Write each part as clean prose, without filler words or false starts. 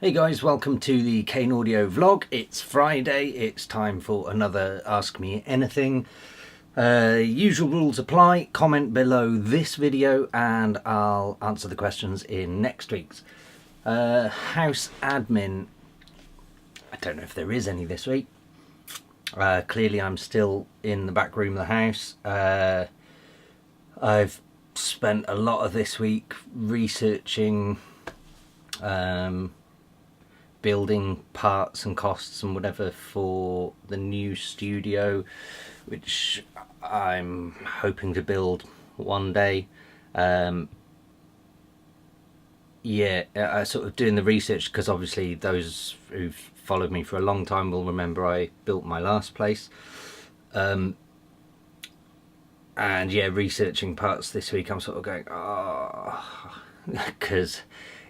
Hey guys, welcome to the Kane Audio vlog. It's Friday, it's time for another Ask Me Anything. Usual rules apply. Comment below this video and I'll answer the questions in next week's. House admin. I don't know if there is any this week. Clearly I'm still in the back room of the house. I've spent a lot of this week researching building parts and costs and whatever for the new studio, which I'm hoping to build one day. Yeah, I sort of doing the research because obviously those who've followed me for a long time will remember I built my last place. And yeah, researching parts this week, I'm sort of going, because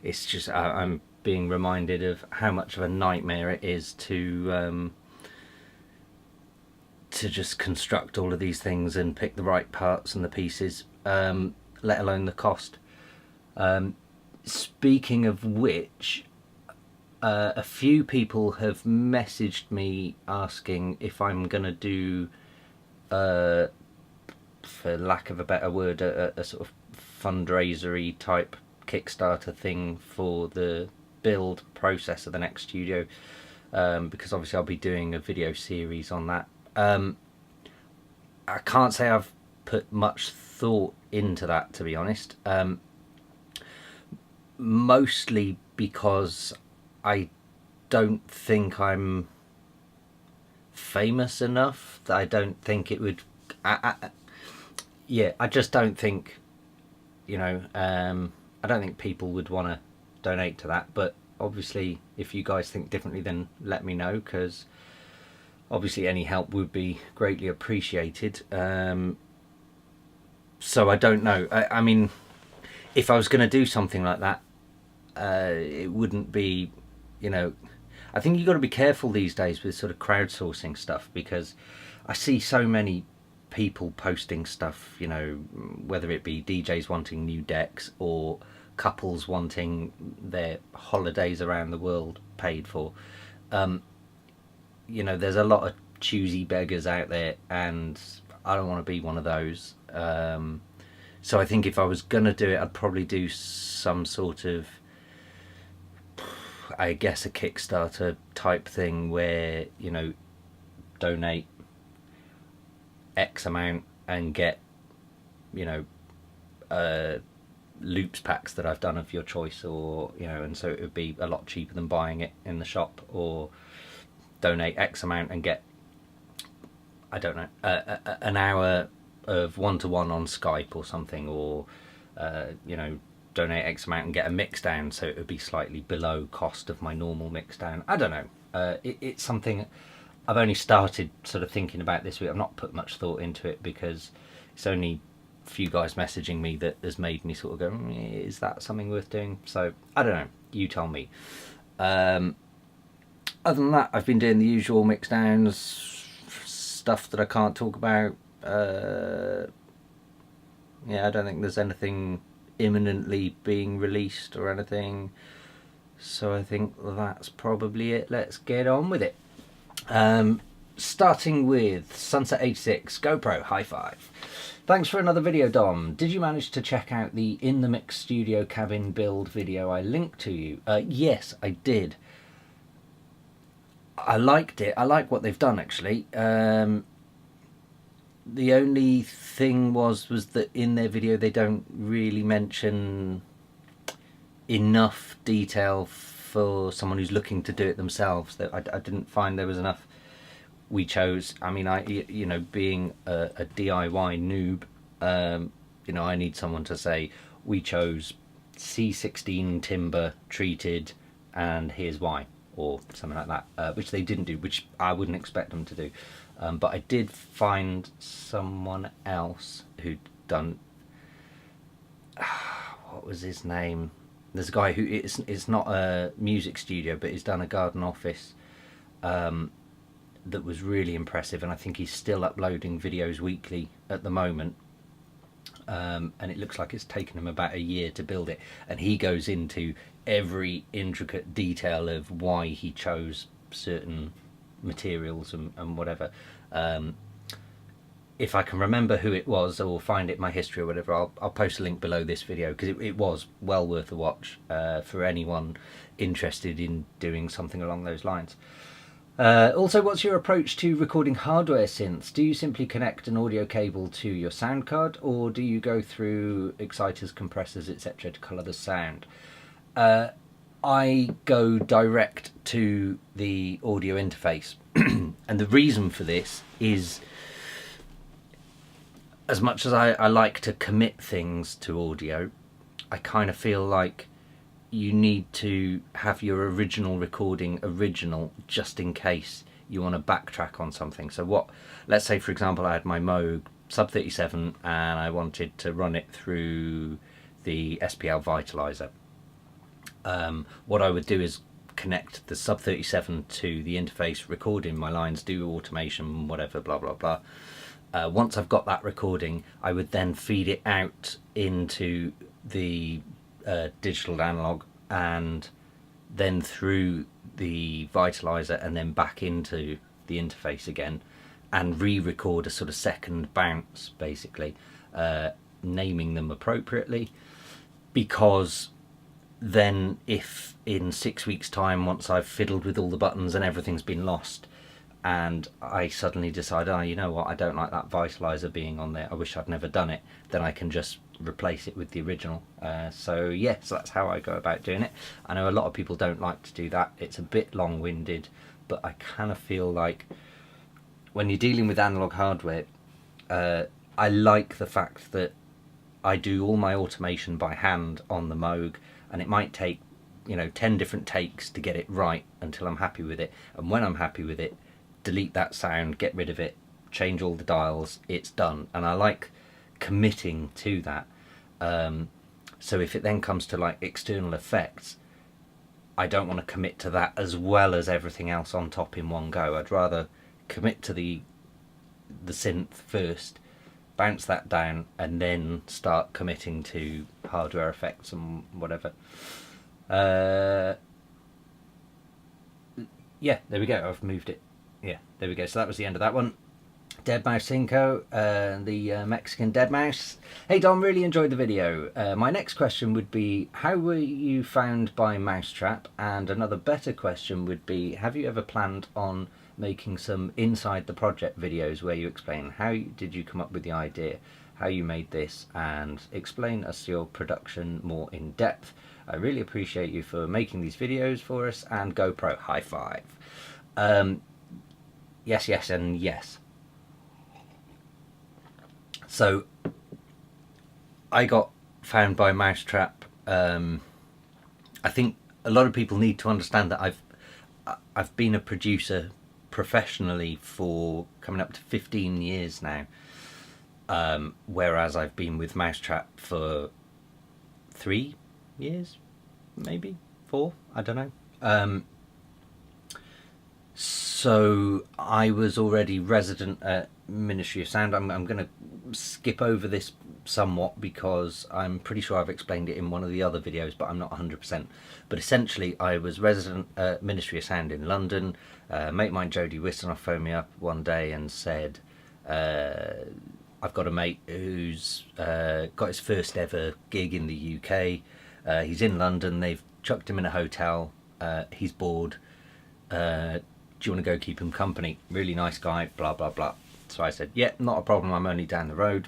it's just, I'm being reminded of how much of a nightmare it is to just construct all of these things and pick the right parts and the pieces, let alone the cost. Speaking of which, a few people have messaged me asking if I'm gonna do, for lack of a better word, a sort of fundraisery type Kickstarter thing for the build process of the next studio, because obviously I'll be doing a video series on that. I can't say I've put much thought into that, to be honest, mostly because I don't think I'm famous enough. That I don't think it would, yeah, I just don't think, you know, I don't think people would want to donate to that. But obviously if you guys think differently, then let me know, because obviously any help would be greatly appreciated. So I don't know, I mean, if I was going to do something like that, it wouldn't be, you know, I think you've got to be careful these days with sort of crowdsourcing stuff, because I see so many people posting stuff, you know, whether it be DJs wanting new decks or couples wanting their holidays around the world paid for. You know, there's a lot of choosy beggars out there, and I don't want to be one of those. So I think if I was gonna do it, I'd probably do some sort of, I guess, a Kickstarter type thing where, you know, donate X amount and get, you know, loops packs that I've done of your choice, or, you know, and so it would be a lot cheaper than buying it in the shop. Or donate X amount and get, I don't know, an hour of one-to-one on Skype or something, or you know, donate X amount and get a mix down, so it would be slightly below cost of my normal mix down. I don't know, it's something I've only started sort of thinking about this week. I've not put much thought into it because it's only a few guys messaging me that has made me sort of go, is that something worth doing? So I don't know, you tell me. Other than that, I've been doing the usual mix downs, stuff that I can't talk about. Yeah, I don't think there's anything imminently being released or anything, so I think that's probably it. Let's get on with it. Starting with Sunset 86 GoPro High Five. Thanks for another video, Dom. Did you manage to check out the inTheMix studio cabin build video I linked to you? Yes, I did. I liked it. I like what they've done, actually. The only thing was that in their video they don't really mention enough detail for someone who's looking to do it themselves. That I didn't find there was enough. We chose, I mean, you know, being a DIY noob, you know, I need someone to say, we chose C16 timber treated and here's why, or something like that, which they didn't do, which I wouldn't expect them to do. But I did find someone else who'd done, what was his name? There's a guy who, it's not a music studio, but he's done a garden office, that was really impressive, and I think he's still uploading videos weekly at the moment. And it looks like it's taken him about a year to build it, and he goes into every intricate detail of why he chose certain materials and whatever. If I can remember who it was or find it in my history or whatever, I'll post a link below this video, because it was well worth a watch for anyone interested in doing something along those lines. Also, what's your approach to recording hardware synths? Do you simply connect an audio cable to your sound card, or do you go through exciters, compressors, etc. to colour the sound? I go direct to the audio interface, and the reason for this is, as much as I like to commit things to audio, I kind of feel like you need to have your original recording original, just in case you want to backtrack on something. So let's say for example I had my Moog Sub 37 and I wanted to run it through the SPL Vitalizer. What I would do is connect the Sub 37 to the interface, record in my lines, do automation, whatever, blah blah blah. Once I've got that recording, I would then feed it out into the digital to analog, and then through the Vitalizer, and then back into the interface again, and re-record a sort of second bounce, basically, naming them appropriately, because then if in 6 weeks time, once I've fiddled with all the buttons and everything's been lost, and I suddenly decide, oh, you know what, I don't like that Vitalizer being on there, I wish I'd never done it, then I can just replace it with the original. So yeah, so that's how I go about doing it. I know a lot of people don't like to do that, it's a bit long-winded, but I kind of feel like when you're dealing with analog hardware, I like the fact that I do all my automation by hand on the Moog, and it might take, you know, 10 different takes to get it right until I'm happy with it, and when I'm happy with it, delete that sound, get rid of it, change all the dials, it's done. And I like committing to that. So if it then comes to like external effects, I don't want to commit to that as well as everything else on top in one go. I'd rather commit to the synth first, bounce that down, and then start committing to hardware effects and whatever. Yeah, there we go, I've moved it. Yeah, there we go. So that was the end of that one. Deadmau5, the Mexican Deadmau5. Hey Dom, really enjoyed the video. My next question would be, how were you found by Mau5trap? And another better question would be, have you ever planned on making some inside the project videos where you explain how did you come up with the idea, how you made this, and explain us your production more in depth? I really appreciate you for making these videos for us, and GoPro, high five. Yes, yes, and yes. So I got found by Mau5trap. I think a lot of people need to understand that I've been a producer professionally for coming up to 15 years now, whereas I've been with Mau5trap for 3 years, maybe 4, I don't know. So I was already resident at Ministry of Sound. I'm going to skip over this somewhat because I'm pretty sure I've explained it in one of the other videos, but I'm not 100%. But essentially, I was resident at Ministry of Sound in London. Mate of mine, Jody Wistonoff, phoned me up one day and said, I've got a mate who's got his first ever gig in the UK. He's in London. They've chucked him in a hotel. He's bored. Do you want to go keep him company? Really nice guy, blah blah blah. So I said, yeah, not a problem, I'm only down the road.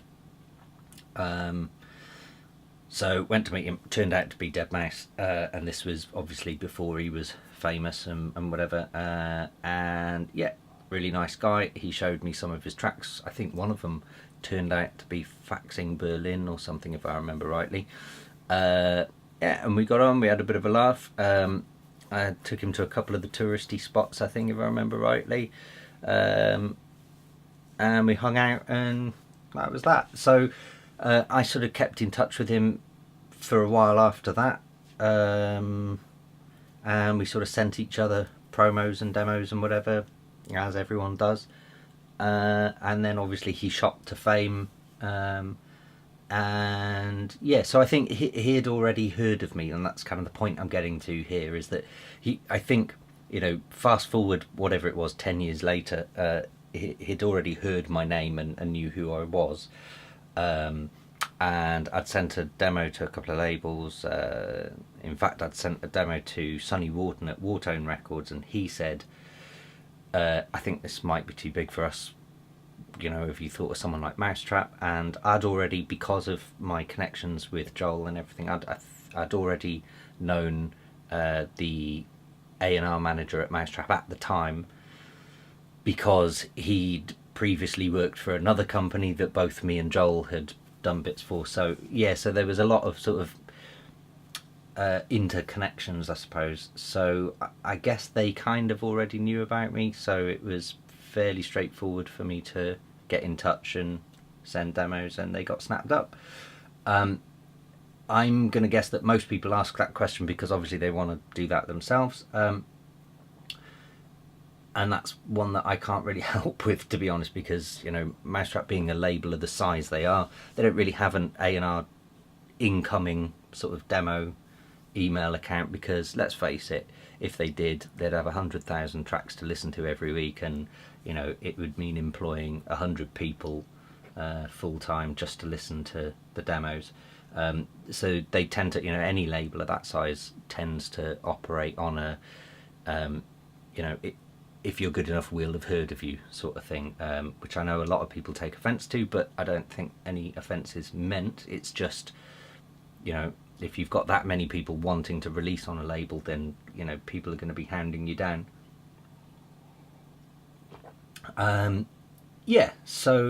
So went to meet him, turned out to be Deadmau5, and this was obviously before he was famous and whatever. And yeah, really nice guy. He showed me some of his tracks. I think one of them turned out to be Faxing Berlin or something, if I remember rightly. Yeah, and we got on, we had a bit of a laugh. I took him to a couple of the touristy spots, I think, if I remember rightly. And we hung out, and that was that. So I sort of kept in touch with him for a while after that. And we sort of sent each other promos and demos and whatever, as everyone does. And then obviously he shot to fame. And And yeah, so I think he had already heard of me, and that's kind of the point I'm getting to here, is that I think, fast forward whatever it was 10 years later, he'd already heard my name and knew who I was. And I'd sent a demo to a couple of labels. In fact, I'd sent a demo to Sonny Wharton at Wartone Records, and he said, I think this might be too big for us, if you thought of someone like Mau5trap. And I'd already, because of my connections with Joel and everything, I'd already known the A&R manager at Mau5trap at the time, because he'd previously worked for another company that both me and Joel had done bits for. So yeah, so there was a lot of sort of interconnections, I suppose. So I guess they kind of already knew about me, so it was fairly straightforward for me to get in touch and send demos, and they got snapped up. I'm going to guess that most people ask that question because obviously they want to do that themselves. And that's one that I can't really help with, to be honest, because, Mau5trap being a label of the size they are, they don't really have an A&R incoming sort of demo email account, because let's face it, if they did, they'd have 100,000 tracks to listen to every week, and it would mean employing 100 people full-time just to listen to the demos. So they tend to, any label of that size tends to operate on a if you're good enough, we'll have heard of you sort of thing, which I know a lot of people take offence to, but I don't think any offence is meant. It's just, if you've got that many people wanting to release on a label, then, people are going to be hounding you down. Yeah, so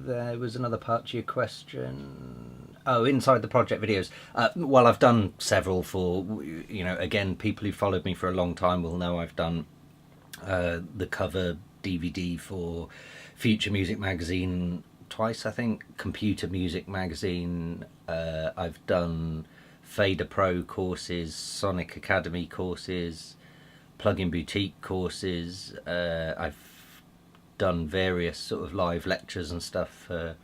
there was another part to your question. Oh, inside the project videos. Well, I've done several for, again, people who followed me for a long time will know I've done the cover DVD for Future Music Magazine twice, I think, Computer Music Magazine. I've done Fader Pro courses, Sonic Academy courses, Plugin Boutique courses. I've done various sort of live lectures and stuff for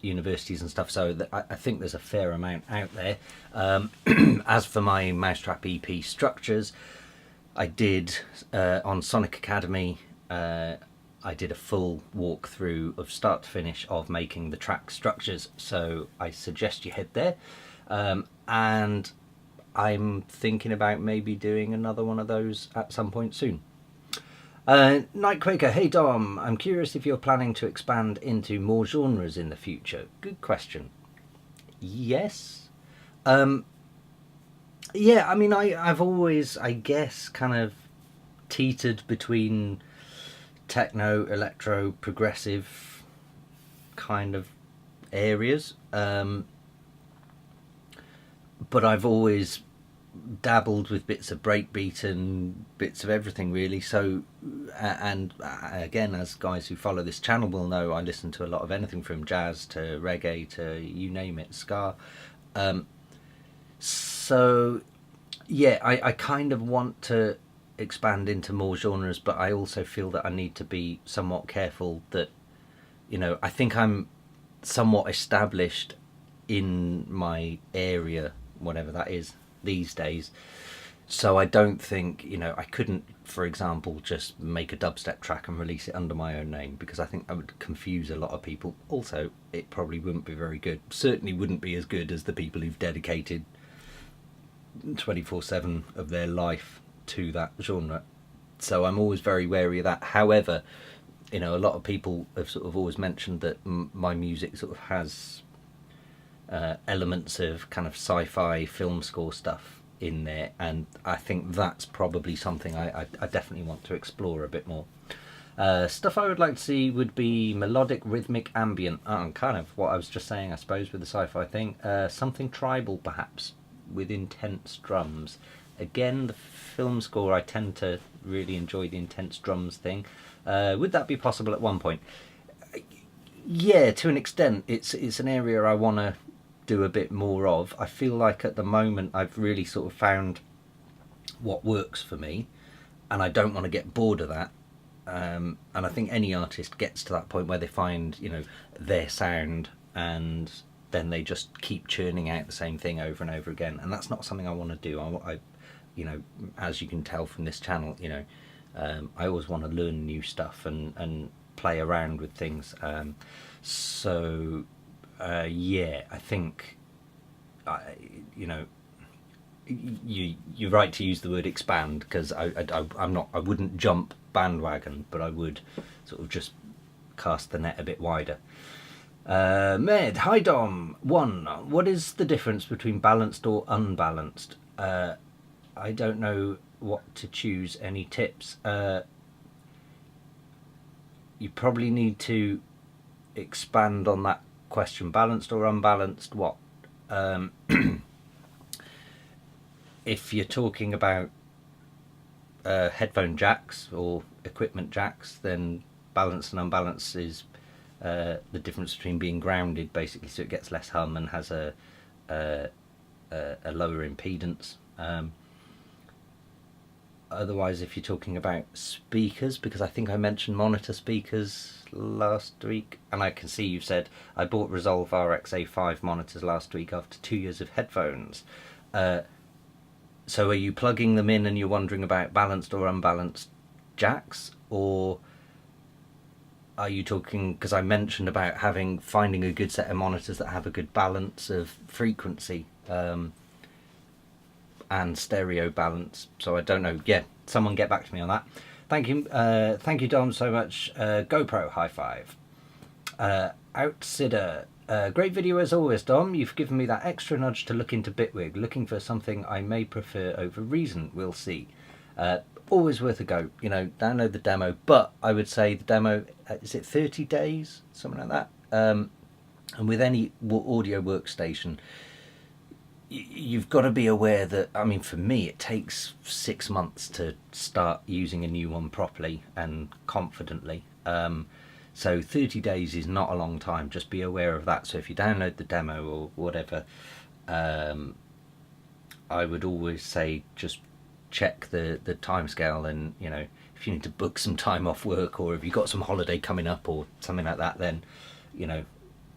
universities and stuff, so I think there's a fair amount out there. As for my Mau5trap EP structures, I did on Sonic Academy, I did a full walkthrough of start to finish of making the track structures, so I suggest you head there. And I'm thinking about maybe doing another one of those at some point soon. Nightquaker, hey Dom, I'm curious if you're planning to expand into more genres in the future. Good question. Yes. Yeah, I mean, I've always, I guess, kind of teetered between techno, electro, progressive kind of areas. But I've always dabbled with bits of breakbeat and bits of everything, really. So, and again, as guys who follow this channel will know, I listen to a lot of anything from jazz to reggae to you name it, ska. So yeah, I kind of want to expand into more genres, but I also feel that I need to be somewhat careful that, I think I'm somewhat established in my area, whatever that is these days. So I don't think, I couldn't, for example, just make a dubstep track and release it under my own name, because I think I would confuse a lot of people. Also, it probably wouldn't be very good. Certainly wouldn't be as good as the people who've dedicated 24/7 of their life to that genre. So I'm always very wary of that. However, a lot of people have sort of always mentioned that my music sort of has elements of kind of sci-fi film score stuff in there, and I think that's probably something I definitely want to explore a bit more. Stuff I would like to see would be melodic, rhythmic, ambient, kind of what I was just saying, I suppose, with the sci-fi thing. Something tribal, perhaps, with intense drums. Again, the film score, I tend to really enjoy the intense drums thing. Would that be possible at one point? Yeah, to an extent. It's an area I want to do a bit more of. I feel like at the moment I've really sort of found what works for me, and I don't want to get bored of that. And I think any artist gets to that point where they find, their sound and then they just keep churning out the same thing over and over again, and that's not something I want to do. I you know, as you can tell from this channel, you know, I always want to learn new stuff and play around with things. So yeah, I think you know, you're right to use the word expand, because I wouldn't jump bandwagon, but I would sort of just cast the net a bit wider. Med, hi Dom. What is the difference between balanced or unbalanced? I don't know what to choose. Any tips? You probably need to expand on that question. Balanced or unbalanced what? If you're talking about headphone jacks or equipment jacks, then balanced and unbalanced is the difference between being grounded, basically, so it gets less hum and has a lower impedance. Otherwise, if you're talking about speakers, because I think I mentioned monitor speakers last week, and I can see you've said I bought Resolve RX A5 monitors last week after 2 years of headphones. So are you plugging them in and you're wondering about balanced or unbalanced jacks, or are you talking, because I mentioned about finding a good set of monitors that have a good balance of frequency and stereo balance. So I don't know. Yeah, someone get back to me on that. Thank you Dom so much. GoPro high five. Outsider, great video as always Dom, you've given me that extra nudge to look into Bitwig, looking for something I may prefer over Reason, we'll see. Always worth a go, you know, download the demo, but I would say the demo, is it 30 days, something like that, and with any audio workstation, you've got to be aware that, I mean, for me it takes 6 months to start using a new one properly and confidently. So 30 days is not a long time, just be aware of that. So if you download the demo or whatever, I would always say just check the timescale, and you know, if you need to book some time off work, or if you've got some holiday coming up or something like that, then you know,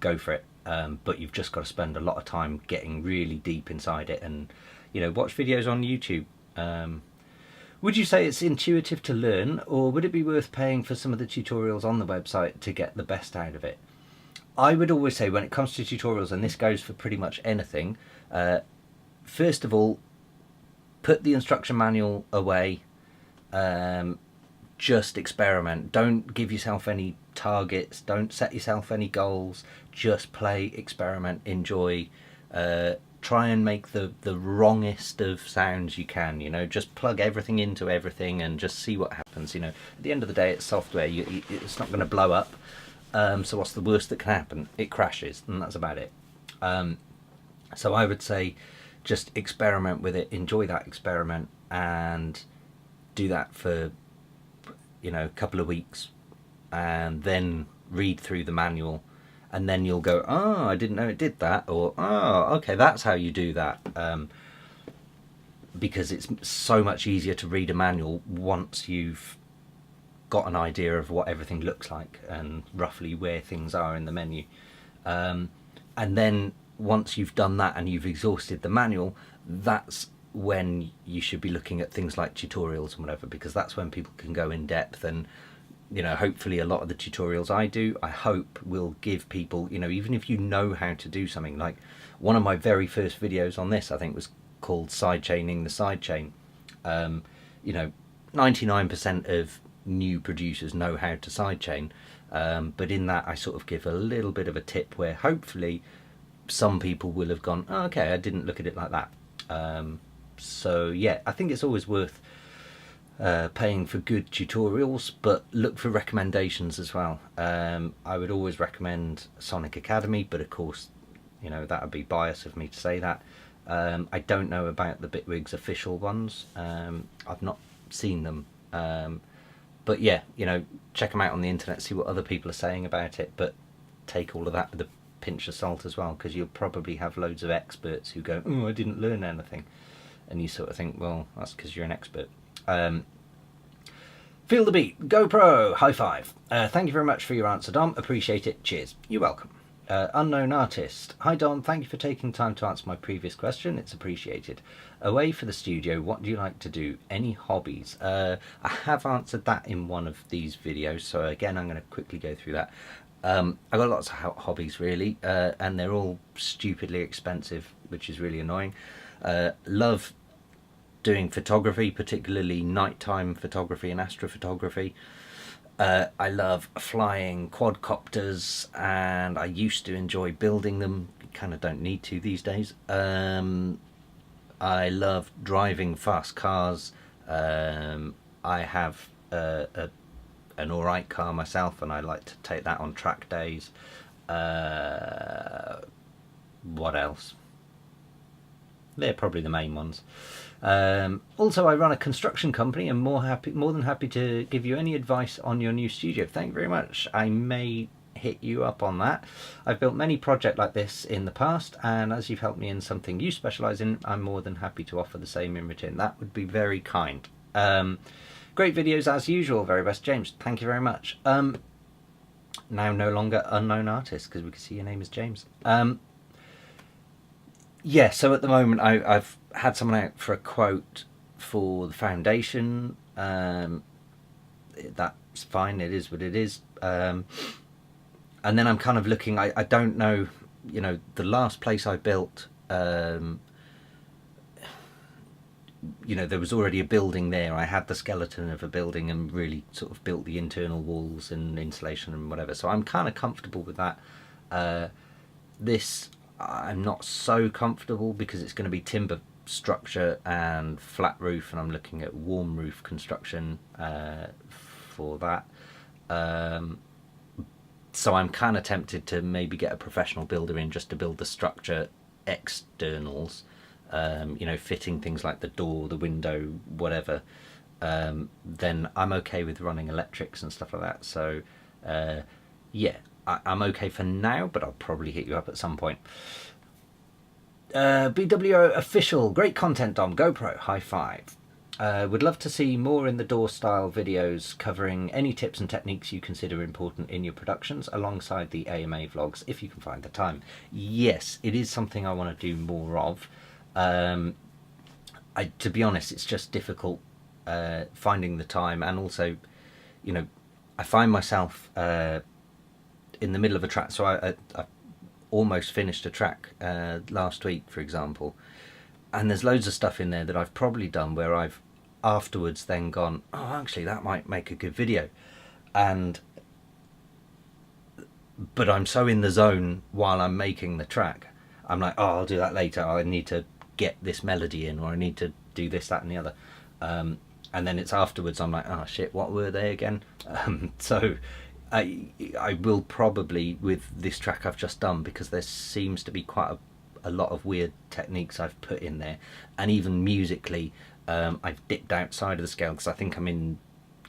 go for it. But you've just got to spend a lot of time getting really deep inside it, and you know, watch videos on YouTube. Would you say it's intuitive to learn, or would it be worth paying for some of the tutorials on the website to get the best out of it? I would always say, when it comes to tutorials, and this goes for pretty much anything, first of all, put the instruction manual away. Just experiment. Don't give yourself any targets, don't set yourself any goals, just play, experiment, enjoy. Try and make the wrongest of sounds you can, you know, just plug everything into everything and just see what happens. You know, at the end of the day, it's software, it's not going to blow up, so what's the worst that can happen? It crashes, and that's about it. So I would say just experiment with it, enjoy that experiment, and do that for, you know, a couple of weeks, and then read through the manual, and then you'll go, oh, I didn't know it did that, or oh, okay, that's how you do that. Because it's so much easier to read a manual once you've got an idea of what everything looks like and roughly where things are in the menu. And then once you've done that and you've exhausted the manual, that's when you should be looking at things like tutorials and whatever, because that's when people can go in depth. And you know, hopefully a lot of the tutorials I do, I hope will give people, you know, even if you know how to do something, like one of my very first videos on this, I think, was called Sidechaining the Sidechain. You know, 99% of new producers know how to sidechain, but in that I sort of give a little bit of a tip where hopefully some people will have gone, oh, okay, I didn't look at it like that. So yeah, I think it's always worth paying for good tutorials, but look for recommendations as well. I would always recommend Sonic Academy, but of course, you know, that would be bias of me to say that. I don't know about the Bitwig's official ones. I've not seen them, but yeah, you know, check them out on the internet, see what other people are saying about it, but take all of that with a pinch of salt as well, because you'll probably have loads of experts who go, oh, I didn't learn anything, and you sort of think, well, that's because you're an expert. Feel the beat, GoPro, high five. Thank you very much for your answer, Dom. Appreciate it. Cheers. You're welcome. Unknown artist. Hi Dom, thank you for taking time to answer my previous question. It's appreciated. Away for the studio, what do you like to do? Any hobbies? I have answered that in one of these videos, so again I'm going to quickly go through that. I've got lots of hobbies really, and they're all stupidly expensive, which is really annoying. Love doing photography, particularly nighttime photography and astrophotography. I love flying quadcopters, and I used to enjoy building them. Kind of don't need to these days. I love driving fast cars. I have an alright car myself, and I like to take that on track days. What else? They're probably the main ones. Also, I run a construction company and more than happy to give you any advice on your new studio. Thank you very much. I may hit you up on that. I've built many projects like this in the past, and as you've helped me in something you specialise in, I'm more than happy to offer the same in return. That would be very kind. Great videos as usual. Very best, James. Thank you very much. Now no longer unknown artist, because we can see your name is James. Yeah, so at the moment I've had someone out for a quote for the foundation. That's fine, it is what it is. And then I'm kind of looking, I don't know, you know, the last place I built, you know, there was already a building there. I had the skeleton of a building and really sort of built the internal walls and insulation and whatever. So I'm kind of comfortable with that. This I'm not so comfortable because it's going to be timber structure and flat roof, and I'm looking at warm roof construction for that. So I'm kind of tempted to maybe get a professional builder in just to build the structure externals, you know, fitting things like the door, the window, whatever. Then I'm okay with running electrics and stuff like that. So yeah, I'm okay for now, but I'll probably hit you up at some point. BWO official, great content, Dom. GoPro, high five. Would love to see more in the DAW style videos covering any tips and techniques you consider important in your productions alongside the AMA vlogs if you can find the time. Yes, it is something I want to do more of. To be honest, it's just difficult finding the time, and also, you know, I find myself in the middle of a track. So I almost finished a track last week, for example, and there's loads of stuff in there that I've probably done where I've afterwards then gone, oh, actually that might make a good video, but I'm so in the zone while I'm making the track, I'm like, oh, I'll do that later, I need to get this melody in, or I need to do this, that and the other, and then it's afterwards I'm like, oh shit, what were they again? So I will probably, with this track I've just done, because there seems to be quite a lot of weird techniques I've put in there, and even musically I've dipped outside of the scale, because I think I'm in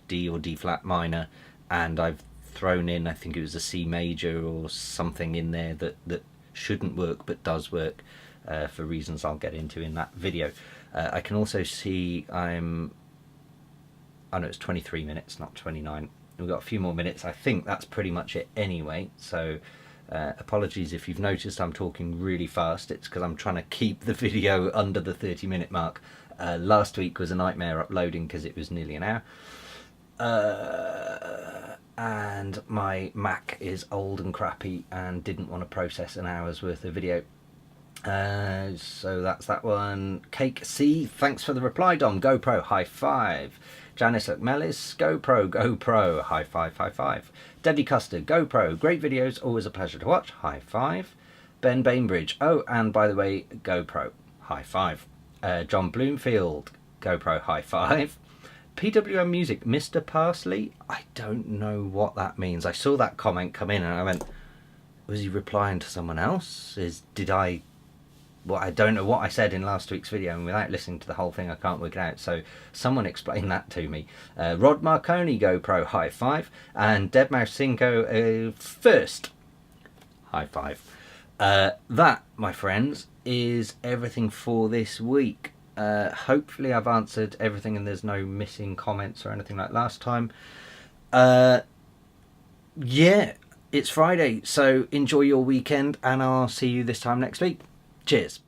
D or D flat minor, and I've thrown in, I think it was a C major or something in there that shouldn't work but does work for reasons I'll get into in that video. I can also see I know it's 23 minutes, not 29. We've got a few more minutes. I think that's pretty much it anyway, so apologies if you've noticed I'm talking really fast. It's because I'm trying to keep the video under the 30-minute mark. Last week was a nightmare uploading because it was nearly an hour, and my Mac is old and crappy and didn't want to process an hour's worth of video. So that's that one. Cake C, thanks for the reply, Dom. GoPro, high five. Janice McMellis, GoPro, high five, high five. Deadly Custard, GoPro, great videos, always a pleasure to watch, high five. Ben Bainbridge, oh, and by the way, GoPro, high five. John Bloomfield, GoPro, high five. PWM Music, Mr. Parsley, I don't know what that means. I saw that comment come in and I went, was he replying to someone else? Well, I don't know what I said in last week's video, and without listening to the whole thing I can't work it out, so someone explain that to me. Rod Marconi, GoPro, high five, and Deadmau5 first, high five. That, my friends, is everything for this week. Hopefully I've answered everything and there's no missing comments or anything like last time. Yeah, it's Friday, so enjoy your weekend, and I'll see you this time next week. Cheers.